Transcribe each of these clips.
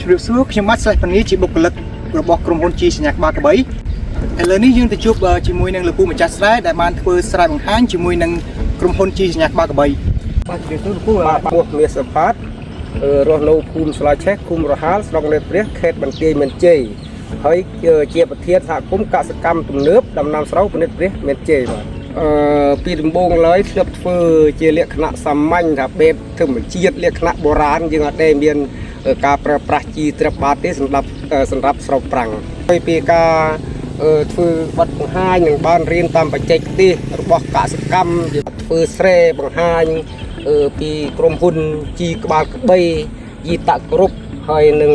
ជ្រាបសួរខ្ញុំបាទស្លេះប៉ានីជាបុគ្គលិករបស់ក្រុមហ៊ុនជីសញ្ញាក្បាលក្របីឥឡូវនេះយើងទៅជួបជាមួយនឹងលោកពូម្ចាស់ស្រែដែលបានធ្វើស្រែបង្ហាញជាមួយនឹងក្រុមហ៊ុនជីសញ្ញាក្បាលក្របីបាទជ្រាបសួរលោកពូបាទ ពោះមាសផាតរស់នៅភូមិស្លាឆេះឃុំរហាលស្រុកនេតព្រះខេត្តបន្ទាយមានជ័យហើយជាប្រធានសហគមន៍កសិកម្មទំនើបដំណាំស្រូវនេតព្រះមានជ័យបាទពីដំបូងឡើយធ្លាប់ធ្វើជាលក្ខណៈសាមញ្ញថាបេបធម្មជាតិលក្ខណៈបុរាណយើងអត់ដែលមានការប្រើប្រាស់ជីត្រឹបបាតទេសម្រាប់ស្រូវប្រាំងហើយពីការធ្វើបទបង្ហាញនឹងបានរៀនតាមបច្ចេកទេសរបស់កសិកម្មធ្វើស្រែបង្ហាញពីក្រុមហ៊ុនជីក្បាលក្បីយីតាគ្រប់ហើយនឹង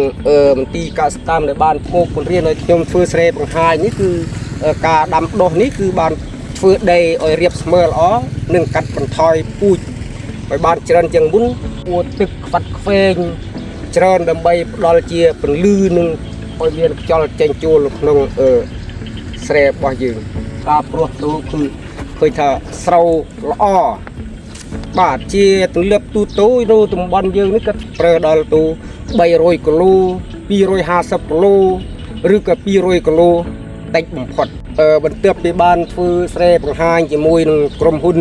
មន្ទីរកសិកម្មដែលបានមកបង្រៀនឲ្យខ្ញុំធ្វើស្រែបង្ហាញនេះគឺការដាំដុះនេះគឺបានធ្វើដីឲ្យរៀបស្មើល្អនិងកាត់បន្ថយពូជឲ្យបានច្រើនជាងមុនគួរទឹកខ្វាត់ខ្វែងច្រើនដើម្បីផ្ដល់ជាពន្លឺនិងឲ្យមានខ្យល់ចេញចូលក្នុងស្រែរបស់យើងការព្រោះទូគឺឃើញថាស្រូវល្អបាទជាទម្លាប់ទូទៅនៅតំបន់យើងនេះក៏ប្រើដល់ទូ300គីឡូ250គីឡូឬក៏200គីឡូតិចបំផុតបន្ទាប់ពីបានធ្វើស្រែបង្ហាញជាមួយនឹងក្រុមហ៊ុន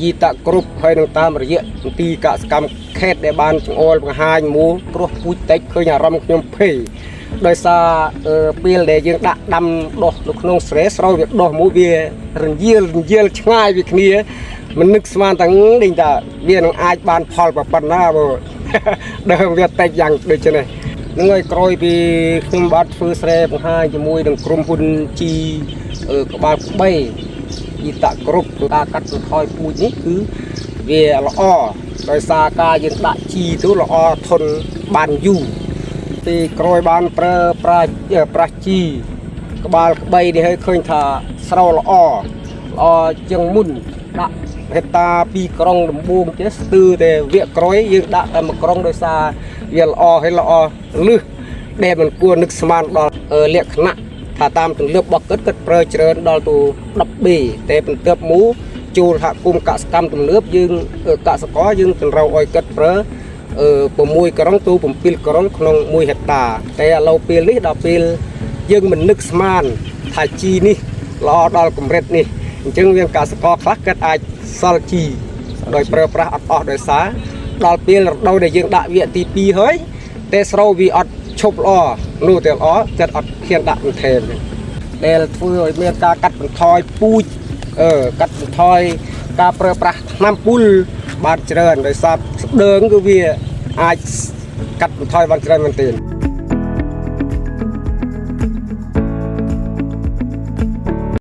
យីតាគ្រប់ហើយនឹងតាមរយៈមន្ទីរកសិកម្មខេត្តដែលបានចង្អុលបង្ហាញមួយព្រោះពូជតិចឃើញអារម្មណ៍ខ្ញុំភ័យដោយសារពេលដែលយើងដាក់ដាំដុះនៅក្នុងស្រែស្រូវវាដុះមួយវារញៀលឆ្ងាយពីគ្នាមិននឹកស្មានទាំងនេះថាវានឹងអាចបានផលប៉ុណ្ណាបើដើមវាតិចយ៉ាងដូចនេះនឹងឲ្យក្រោយពីខ្ញុំបានធ្វើស្រែបង្ហាញជាមួយនឹងក្រុមហ៊ុនជីក្បាលក្បីយីតាគ្រប់ការកាត់បន្ថយពូជនេះគឺវាល្អដោយសារការយើងដាក់ជីទៅល្អធន់បានយូរពីក្រោយបានប្រើប្រាស់ជីក្បាលក្បីនេះឲ្យឃើញថាស្រោល្អជាងមុនដាក់ហេតាពីក្រុងដំបូងចេះស្ទើរតែវគ្គក្រោយយើងដាក់តែមួយក្រុងដោយសារវាល្អហើយល្អលឹះដែលមិនគួរនឹកស្មានដល់លក្ខណៈថាតាមទន្លឹបរបស់គាត់ប្រើច្រើនដល់ទៅ 10B តែបន្ទាប់មកចូលសហគមន៍កសិកម្មទំនើបយើងកសិករយើងតម្រូវឲ្យគាត់ប្រើ6ក្រុងទៅ7ក្រុងក្នុង1ហិកតាតែឥឡូវពេលនេះដល់ពេលយើងមិននឹកស្មានថាជីនេះល្អដល់កម្រិតនេះអញ្ចឹងវាកសិករខ្លះគាត់អាចសល់ជីដោយប្រើប្រាស់អត់អស់ដោយសារដល់ពេលរដូវដែលយើងដាក់វគ្គទី2ហើយតែស្រូវវាអត់ឈប់ល្អនោះតែល្អចិត្តអត់ហ៊ានដាក់បន្ថែមដែលធ្វើឲ្យមានការកាត់បន្ថយពូជកាត់បន្ថយការប្រើប្រាស់ថ្នាំពុលបានច្រើនដោយសារស្ដើងគឺវាអាចកាត់បន្ថយបានច្រើនមែនទែន